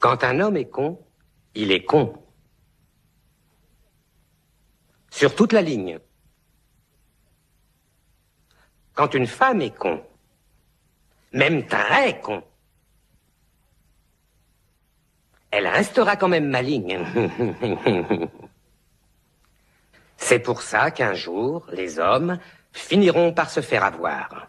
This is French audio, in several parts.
Quand un homme est con, il est con. Sur toute la ligne. Quand une femme est con, même très con, elle restera quand même maligne. C'est pour ça qu'un jour, les hommes finiront par se faire avoir.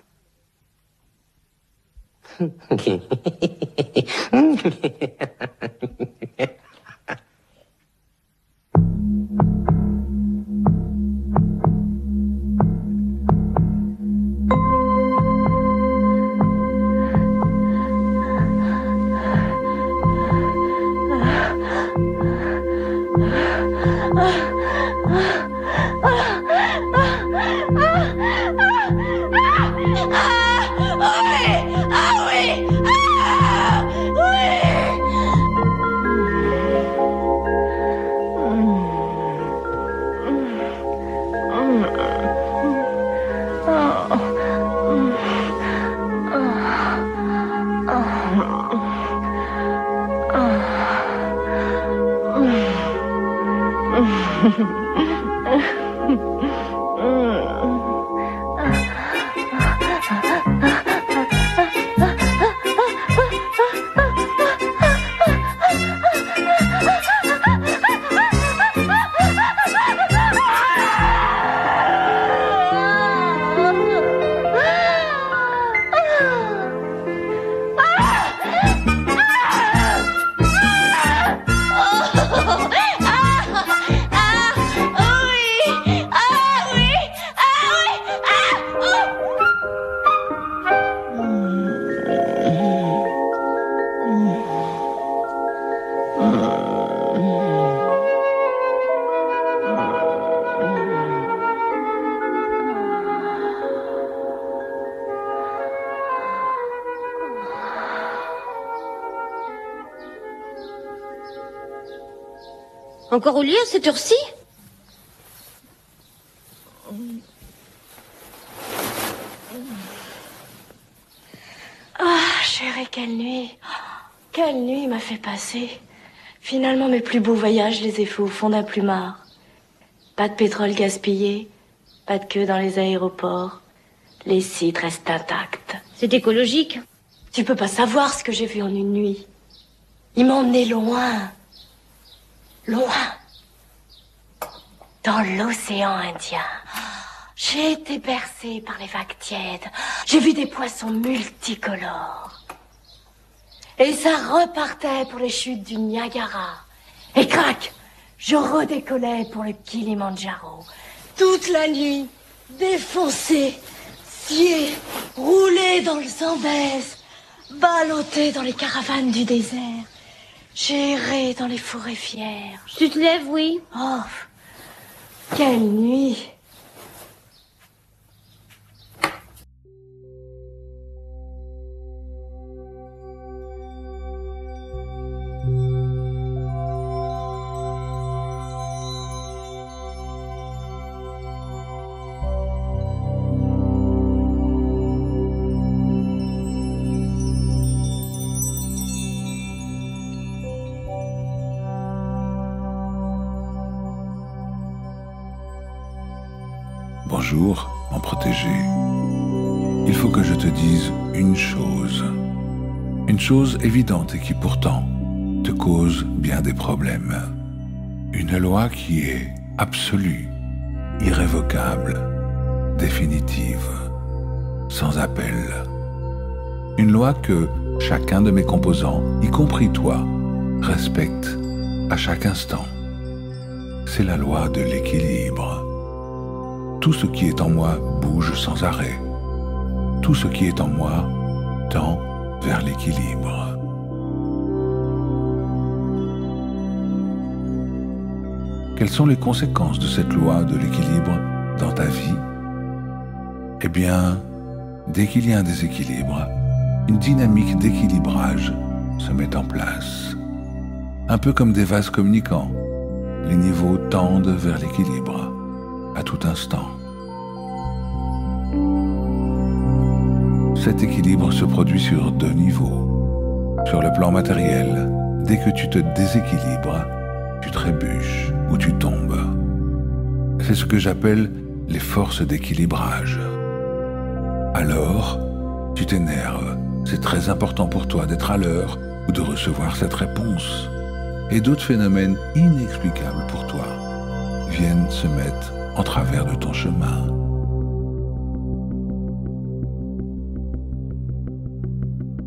Encore au lit à cette heure-ci? Ah, chérie, quelle nuit. Quelle nuit m'a fait passer. Finalement, mes plus beaux voyages, je les ai faits au fond d'un plumard. Pas de pétrole gaspillé, pas de queue dans les aéroports. Les sites restent intacts. C'est écologique. Tu peux pas savoir ce que j'ai vu en une nuit. Ils m'ont emmené loin. Loin. Dans l'océan Indien. J'ai été bercée par les vagues tièdes. J'ai vu des poissons multicolores. Et ça repartait pour les chutes du Niagara. Et crac, je redécollais pour le Kilimandjaro. Toute la nuit, défoncé, scié, roulé dans le Zambèze, ballotté dans les caravanes du désert. J'ai erré dans les forêts fières. Tu te lèves, oui. Oh, quelle nuit! Bonjour, mon protégé. Il faut que je te dise une chose évidente et qui pourtant te cause bien des problèmes. Une loi qui est absolue, irrévocable, définitive, sans appel. Une loi que chacun de mes composants, y compris toi, respecte à chaque instant. C'est la loi de l'équilibre. Tout ce qui est en moi bouge sans arrêt. Tout ce qui est en moi tend vers l'équilibre. Quelles sont les conséquences de cette loi de l'équilibre dans ta vie? Eh bien, dès qu'il y a un déséquilibre, une dynamique d'équilibrage se met en place. Un peu comme des vases communicants, les niveaux tendent vers l'équilibre à tout instant. Cet équilibre se produit sur deux niveaux. Sur le plan matériel, dès que tu te déséquilibres, tu trébuches ou tu tombes. C'est ce que j'appelle les forces d'équilibrage. Alors, tu t'énerves. C'est très important pour toi d'être à l'heure ou de recevoir cette réponse. Et d'autres phénomènes inexplicables pour toi viennent se mettre en travers de ton chemin.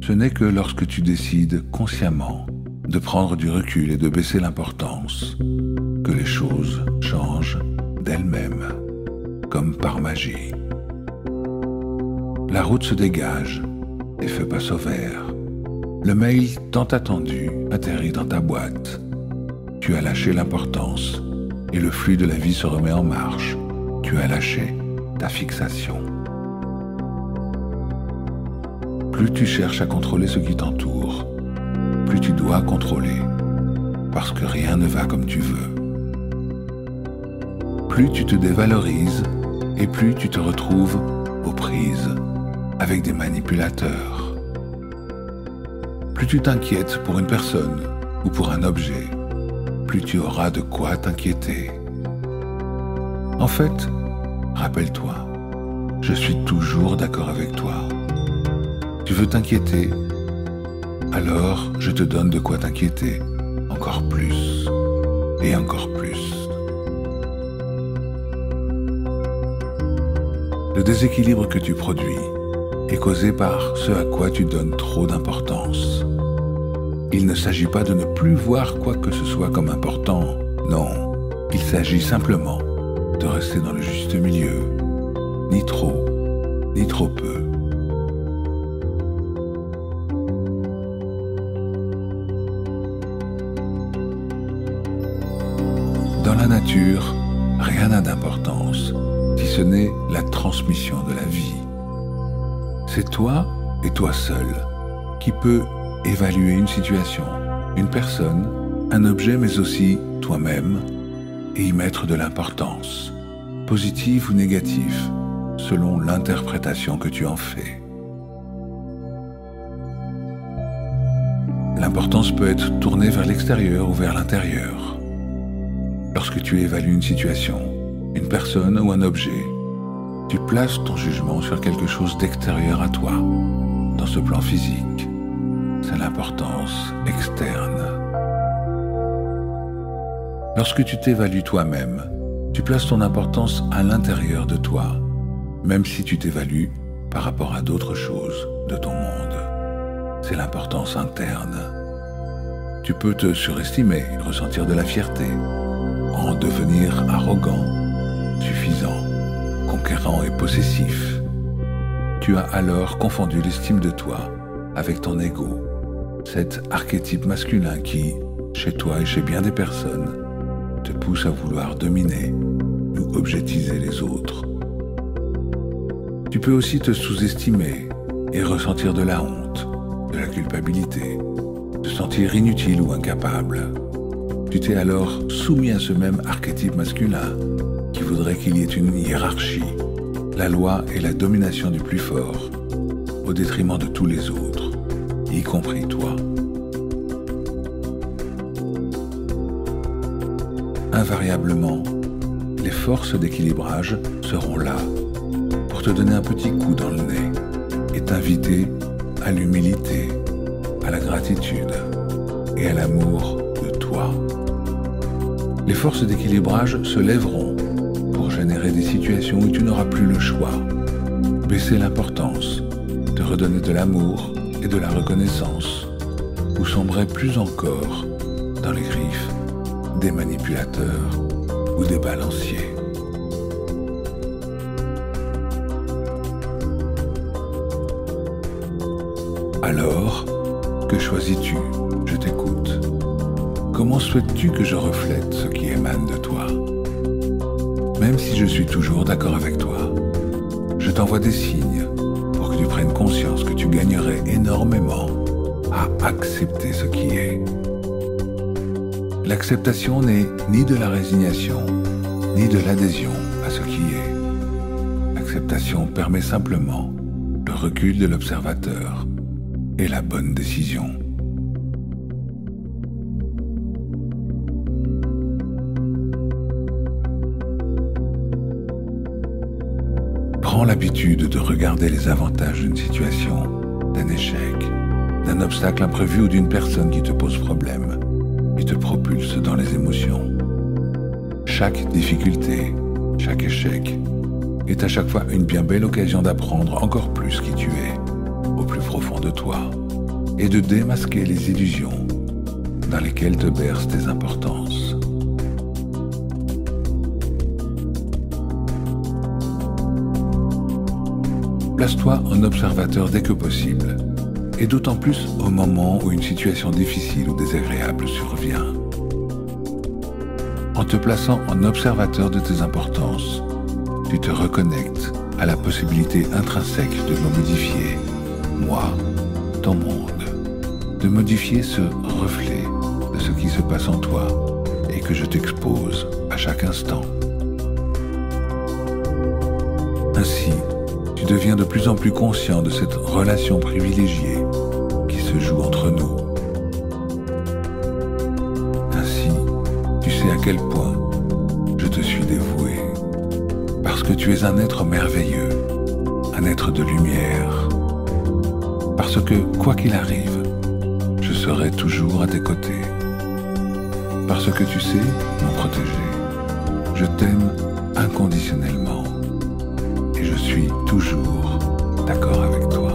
Ce n'est que lorsque tu décides consciemment de prendre du recul et de baisser l'importance que les choses changent d'elles-mêmes, comme par magie. La route se dégage, les feux passent au vert. Le mail tant attendu atterrit dans ta boîte. Tu as lâché l'importance et le flux de la vie se remet en marche. Tu as lâché ta fixation. Plus tu cherches à contrôler ce qui t'entoure, plus tu dois contrôler, parce que rien ne va comme tu veux. Plus tu te dévalorises et plus tu te retrouves aux prises avec des manipulateurs. Plus tu t'inquiètes pour une personne ou pour un objet, plus tu auras de quoi t'inquiéter. En fait, rappelle-toi, je suis toujours d'accord avec toi. Tu veux t'inquiéter? Alors je te donne de quoi t'inquiéter, encore plus et encore plus. Le déséquilibre que tu produis est causé par ce à quoi tu donnes trop d'importance. Il ne s'agit pas de ne plus voir quoi que ce soit comme important, non. Il s'agit simplement de rester dans le juste milieu, ni trop peu. Dans la nature, rien n'a d'importance, si ce n'est la transmission de la vie. C'est toi et toi seul qui peux évaluer une situation, une personne, un objet, mais aussi toi-même, et y mettre de l'importance, positive ou négative, selon l'interprétation que tu en fais. L'importance peut être tournée vers l'extérieur ou vers l'intérieur. Lorsque tu évalues une situation, une personne ou un objet, tu places ton jugement sur quelque chose d'extérieur à toi. Dans ce plan physique, c'est l'importance externe. Lorsque tu t'évalues toi-même, tu places ton importance à l'intérieur de toi, même si tu t'évalues par rapport à d'autres choses de ton monde. C'est l'importance interne. Tu peux te surestimer, ressentir de la fierté, en devenir arrogant, suffisant, conquérant et possessif. Tu as alors confondu l'estime de toi avec ton ego, cet archétype masculin qui, chez toi et chez bien des personnes, te pousse à vouloir dominer ou objectiser les autres. Tu peux aussi te sous-estimer et ressentir de la honte, de la culpabilité, te sentir inutile ou incapable. Tu t'es alors soumis à ce même archétype masculin qui voudrait qu'il y ait une hiérarchie, la loi et la domination du plus fort, au détriment de tous les autres, y compris toi. Invariablement, les forces d'équilibrage seront là pour te donner un petit coup dans le nez et t'inviter à l'humilité, à la gratitude et à l'amour de toi. Les forces d'équilibrage se lèveront pour générer des situations où tu n'auras plus le choix, baisser l'importance, te redonner de l'amour et de la reconnaissance, ou sombrer plus encore dans les griffes des manipulateurs ou des balanciers. Alors, que choisis-tu? Je t'écoute. Comment souhaites-tu que je reflète ce qui émane de toi? Même si je suis toujours d'accord avec toi, je t'envoie des signes pour que tu prennes conscience que tu gagnerais énormément à accepter ce qui est. L'acceptation n'est ni de la résignation, ni de l'adhésion à ce qui est. L'acceptation permet simplement le recul de l'observateur et la bonne décision. Prends l'habitude de regarder les avantages d'une situation, d'un échec, d'un obstacle imprévu ou d'une personne qui te pose problème, qui te propulse dans les émotions. Chaque difficulté, chaque échec est à chaque fois une bien belle occasion d'apprendre encore plus qui tu es, au plus profond de toi, et de démasquer les illusions dans lesquelles te bercent tes importances. Place-toi en observateur dès que possible, et d'autant plus au moment où une situation difficile ou désagréable survient. En te plaçant en observateur de tes importances, tu te reconnectes à la possibilité intrinsèque de me modifier, moi, ton monde, de modifier ce reflet de ce qui se passe en toi et que je t'expose à chaque instant. Ainsi, tu deviens de plus en plus conscient de cette relation privilégiée qui se joue entre nous. Ainsi, tu sais à quel point je te suis dévoué, parce que tu es un être merveilleux, un être de lumière, parce que, quoi qu'il arrive, je serai toujours à tes côtés, parce que tu sais me protéger. Je t'aime inconditionnellement. Et je suis toujours d'accord avec toi.